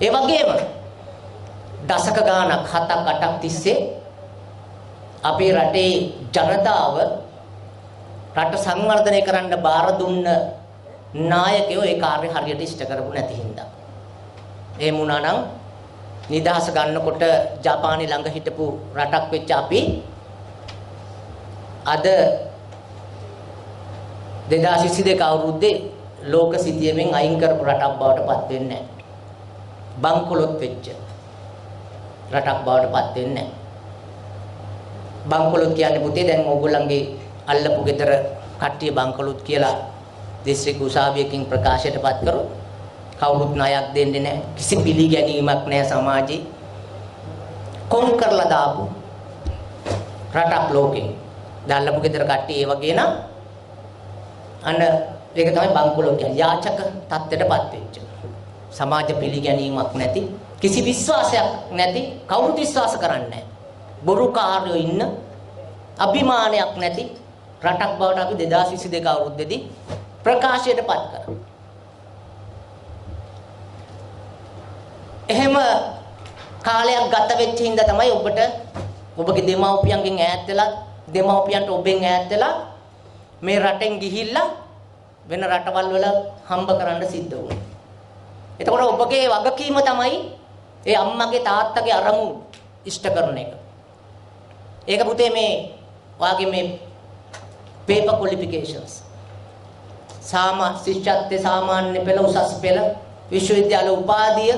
ඒ වගේම දශක ගානක් 7ක් 8ක් තිස්සේ අපේ රටේ ජනතාව රට සංවර්ධනය කරන්න බාර දුන්න නායකයෝ ඒ කාර්ය හරියට ඉෂ්ට කරපු නැති හින්දා. එහෙම වුණා නම් නිදහස ගන්නකොට ජපානයේ ළඟ හිටපු රටක් වෙච්ච අපි අද 2022 අවුරුද්දේ ලෝක සිතියමෙන් අයින් කරපු රටක් බවට පත් වෙන්නේ නැහැ. බංකොලොත් වෙච්ච රටක් බවට පත් වෙන්නේ නැහැ. බංකොලොත් කියන්නේ පුතේ දැන් ඕගොල්ලන්ගේ අල්ලපු ගෙදර කට්ටිය බංකොලොත් කියලා දිස්ත්‍රික් උසාවියකින් ප්‍රකාශයටපත් කරොත් කවුරුත් ණයක් දෙන්නේ නැහැ. කිසි පිළිගැනීමක් නැහැ සමාජේ. කොන් කරලා දාපු රටක් ලෝකේ. දැල්ලපු ගෙදර කට්ටිය ඒ වගේ නම් අන්න ඒක තමයි බංකොලොත් කියන්නේ. යාචක තත්ත්වයටපත් වෙච්ච. සමාජ පිළිගැනීමක් නැති, කිසි විශ්වාසයක් නැති, කවුරුත් විශ්වාස කරන්නේ නැහැ. බොරුකාරයෝ ඉන්න අභිමානයක් නැති රටක් බවට අපි 2022 අවුරුද්දේදී ප්‍රකාශයටපත් කරා. එහෙම කාලයක් ගත වෙච්ච හින්දා තමයි ඔබට ඔබගේ දෙමව්පියන්ගෙන් ඈත් වෙලා දෙමව්පියන්ට ඔබෙන් ඈත් වෙලා මේ රටෙන් ගිහිල්ලා වෙන රටවල් වල හම්බ කරන්න සිද්ධ වුණා. එතකොට ඔබගේ වගකීම තමයි ඒ අම්මගේ තාත්තගේ අරමුණු ඉෂ්ට කරන එක. ඒක පුතේ මේ වාගේ මේ paper qualifications ශිෂ්‍යත්වයේ සාමාන්‍ය පෙළ උසස් පෙළ විශ්වවිද්‍යාල උපාධිය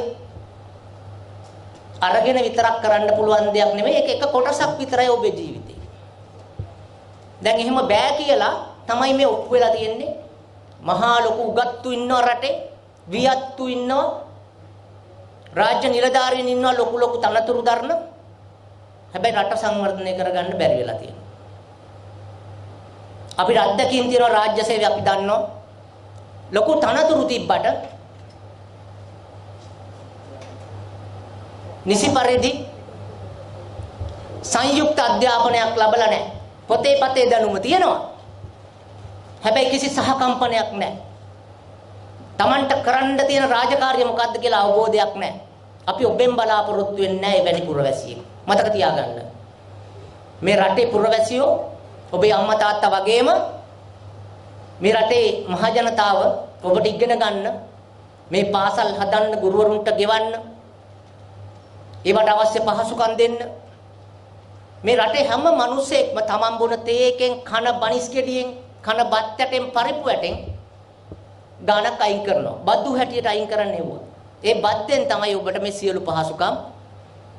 අරගෙන විතරක් කරන්න පුළුවන් දෙයක් නෙමෙයි. ඒක එක කොටසක් විතරයි ඔබේ ජීවිතේ. දැන් එහෙම බෑ කියලා තමයි මේ ඔප්පු වෙලා තියෙන්නේ. මහා ලොකු උගත්තු ඉන්නව රටේ, වියත්තු ඉන්නව, රාජ්‍ය නිලධාරීන් ඉන්නව ලොකු ලොකු තනතුරු දරන. හැබැයි රට සංවර්ධනය කරගන්න බැරි වෙලා තියෙනවා. අපිට අත්දැකීම් තියෙනවා රාජ්‍ය සේවය අපි දන්නවා. ලොකු තනතුරු තිබ්බට නිසි පරිදි සංයුක්ත අධ්‍යාපනයක් ලැබලා නැහැ. පොතේ පතේ දැනුම තියෙනවා. හැබැයි කිසි සහකම්පනයක් නැහැ. Tamanට කරන්න තියෙන රාජකාරිය මොකද්ද කියලා අවබෝධයක් නැහැ. අපි ඔබෙන් බලාපොරොත්තු වෙන්නේ නැහැ එවැනි පුරවැසියෙක්. මතක තියාගන්න. මේ රටේ පුරවැසියෝ ඔබේ අම්මා තාත්තා වගේම මේ රටේ මහ ජනතාව ඔබට ඉගෙන ගන්න, මේ පාසල් හදන්න, ගුරුවරුන්ට ගෙවන්න, ඒවට අවශ්‍ය පහසුකම් දෙන්න. මේ රටේ හැම මිනිසෙක්ම තමන් බොන තේකෙන්, කන බනිස් ගෙඩියෙන්, කන බත් ඇටෙන්, පරිප්පු ඇටෙන් ගානක් අයින් කරනවා. බද්දු හැටියට අයින් කරන්නේ වුණා. ඒ බද්දෙන් තමයි ඔබට මේ සියලු පහසුකම්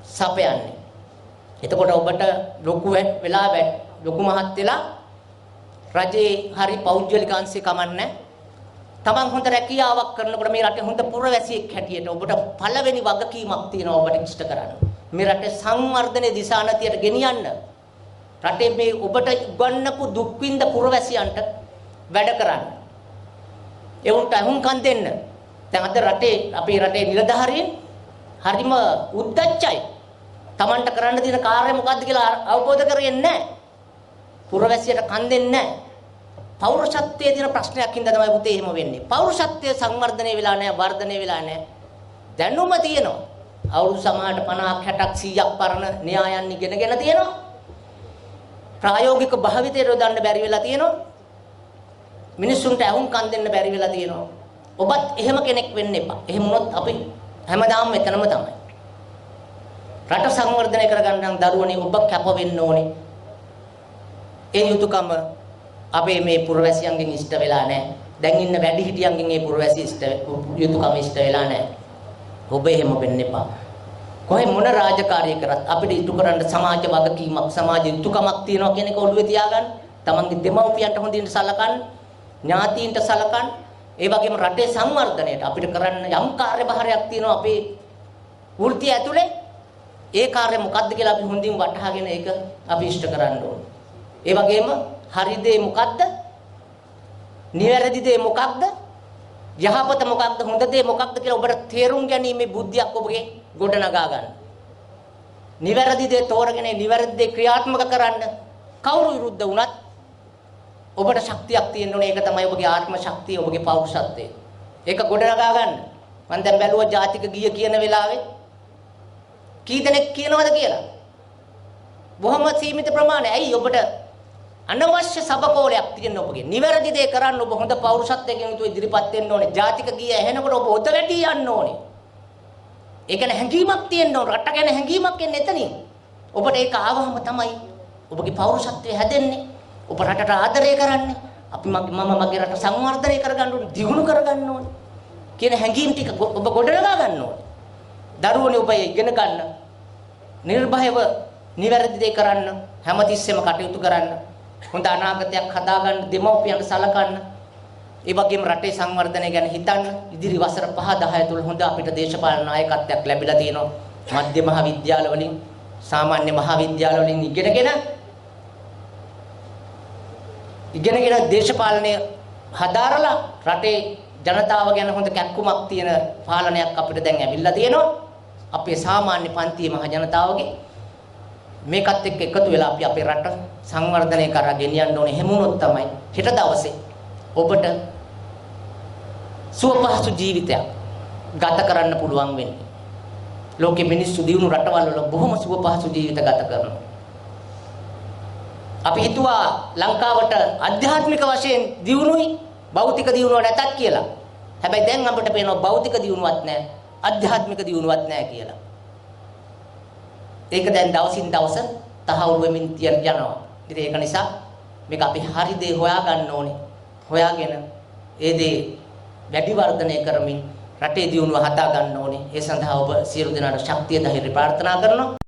සපයන්නේ. එතකොට ඔබට ලොකු මහත් වෙලා රජේ හරි පෞද්ගලික අංශේ කමන්නේ. තමන් හොඳ රැකියාවක් කරනකොට මේ රටේ හොඳ පුරවැසියෙක් හැටියට ඔබට පළවෙනි වගකීමක් තියෙනවා ඔබට ඉෂ්ට කරන්න. මේ රටේ සංවර්ධනයේ දිශානතියට ගෙනියන්න. රටේ මේ ඔබට උගන්වපු දුක් විඳ පුරවැසියන්ට වැඩ කරන්න. ඒ උන්ට අහුම්කම් දෙන්න. දැන් අද රටේ අපේ රටේ නිලධාරීන් හරිම උද්දච්චයි. තමන්ට කරන්න තියෙන කාර්යය මොකද්ද කියලා අවබෝධ කරගන්නේ නැහැ. පුරවැසියට කන් දෙන්නේ නැහැ. පෞරුෂත්වයේ තියෙන ප්‍රශ්නයක් හින්දා තමයි පුතේ එහෙම වෙන්නේ. පෞරුෂත්වය සංවර්ධනය වෙලා නැහැ, වර්ධනය වෙලා නැහැ. දැනුම තියෙනවා. අවුරුදු සමහරට 50ක් 60ක් 100ක් පරණ න්‍යායන් ඉගෙනගෙන තියෙනවා. ප්‍රායෝගික භාවිතයට යොදන්න බැරි වෙලා තියෙනවා. මිනිස්සුන්ට අහුම්කම් දෙන්න බැරි වෙලා තියෙනවා. ඔබත් එහෙම කෙනෙක් වෙන්න එපා. එහෙම වුණොත් අපි හැමදාම මෙතනම තමයි. රට සංවර්ධනය කරගන්න නම් දරුවනේ ඔබ කැප වෙන්න ඕනේ. ඒ යුතුයකම අපේ මේ පුරවැසියන්ගෙන් ඉෂ්ට වෙලා නැහැ. දැන් ඉන්න වැඩිහිටියන්ගෙන් මේ පුරවැසි යුතුයකම ඉෂ්ට වෙලා නැහැ. ඔබ එහෙම වෙන්න එපා. කොහේ මොන රාජකාරිය කරත් අපිට ඉටු කරන්න සමාජ වගකීමක්, සමාජ යුතුයකමක් තියෙනවා කියන එක ඔළුවේ තියාගන්න. තමන්ගේ දෙමව්පියන්ට හොඳින් සලකන්න, ඥාතීන්ට සලකන්න. ඒ වගේම රටේ සංවර්ධනයට අපිට කරන්න යම් කාර්යභාරයක් තියෙනවා අපේ වෘත්තිය ඇතුලේ. ඒ කාර්ය මොකක්ද කියලා අපි හොඳින් වටහාගෙන ඒක අපි ඉෂ්ට කරන්න ඕනේ. ඒ වගේම හරි දේ මොකක්ද? නිවැරදි දේ මොකක්ද? යහපත මොකක්ද? හොඳ දේ මොකක්ද කියලා ඔබට තේරුම් ගැනීමේ බුද්ධියක් ඔබගේ ගොඩනගා ගන්න. නිවැරදි දේ තෝරගෙන නිවැරදි දේ ක්‍රියාත්මක කරන්න කවුරු විරුද්ධ වුණත් ඔබට ශක්තියක් තියෙන්න ඕනේ. ඒක තමයි ඔබගේ ආත්ම ශක්තිය, ඔබගේ පෞරුෂත්වය. ඒක ගොඩනගා ගන්න. මම දැන් බැලුවා ජාතික ගීය කියන වෙලාවේ කී දෙනෙක් කියනවද කියලා. බොහොම සීමිත ප්‍රමාණය. ඇයි ඔබට අනවශ්‍ය සබකෝලයක් තියෙන ඔබගේ. නිවැරදි දේ කරන්න ඔබ හොඳ පෞරුෂත්වයෙන් යුතුව ඉදිරිපත් වෙන්න ඕනේ. ජාතික ගීය ඇහෙනකොට ඔබ ඔත වැඩි යන්න ඕනේ. ඒ කියන්නේ හැඟීමක් තියෙන්න ඕනේ. රට ගැන හැඟීමක් එන්නේ එතනින්. ඔබට ඒක ආවම තමයි ඔබගේ පෞරුෂත්වය හැදෙන්නේ. ඔබ රටට ආදරය කරන්නේ. අපි මම මගේ රට සංවර්ධනය කරගන්න ඕනේ, දියුණු කරගන්න ඕනේ කියන හැඟීම් ටික ඔබ ගොඩනගා ගන්න ඕනේ. දරුවනේ ඔබ ඉගෙන ගන්න. නිර්භයව නිවැරදි දේ කරන්න, හැමතිස්සෙම කටයුතු කරන්න. හොඳ අනාගතයක් හදාගන්න, දෙමව්පියන්ට සලකන්න. ඒ වගේම රටේ සංවර්ධනය ගැන හිතන්න. ඉදිරි වසර 5-10 තුළ හොඳ අපිට දේශපාලන නායකත්වයක් ලැබිලා තියෙනවා. මධ්‍ය මහා විද්‍යාල වලින්, සාමාන්‍ය මහා විද්‍යාල වලින් ඉගෙනගෙන දේශපාලනය හදාරලා රටේ ජනතාව ගැන හොඳ කැක්කුමක් තියෙන පාලනයක් අපිට දැන් ඇවිල්ලා තියෙනවා. අපේ සාමාන්‍ය පන්තියේ මහ ජනතාවගේ මේකත් එක්ක එකතු වෙලා අපි අපේ රට සංවර්ධනය කරලා ගෙනියන්න ඕනේ. එහෙම වුණොත් තමයි හෙට දවසේ ඔබට සුවපහසු ජීවිතයක් ගත කරන්න පුළුවන් වෙන්නේ. ලෝකෙ මිනිස්සු දියුණු රටවල් වල බොහොම සුවපහසු ජීවිත ගත කරනවා. අපි හිතුවා ලංකාවට ආධ්‍යාත්මික වශයෙන් දියුණුයි භෞතික දියුණුව නැතත් කියලා. හැබැයි දැන් අපිට පේනවා භෞතික දියුණුවක් නැහැ, ආධ්‍යාත්මික දියුණුවක් නැහැ කියලා. ඒක දැන් දවසින් දවස තහවුරු වෙමින් යනවා. ඉතින් ඒක නිසා මේක අපි හරි දේ හොයාගන්න ඕනේ. හොයාගෙන ඒ දේ වැඩි වර්ධනය කරමින් රටේ දියුණුව හදා ගන්න ඕනේ. ඒ සඳහා ඔබ සියලු දෙනාට ශක්තිය ධෛර්ය ප්‍රාර්ථනා කරනවා.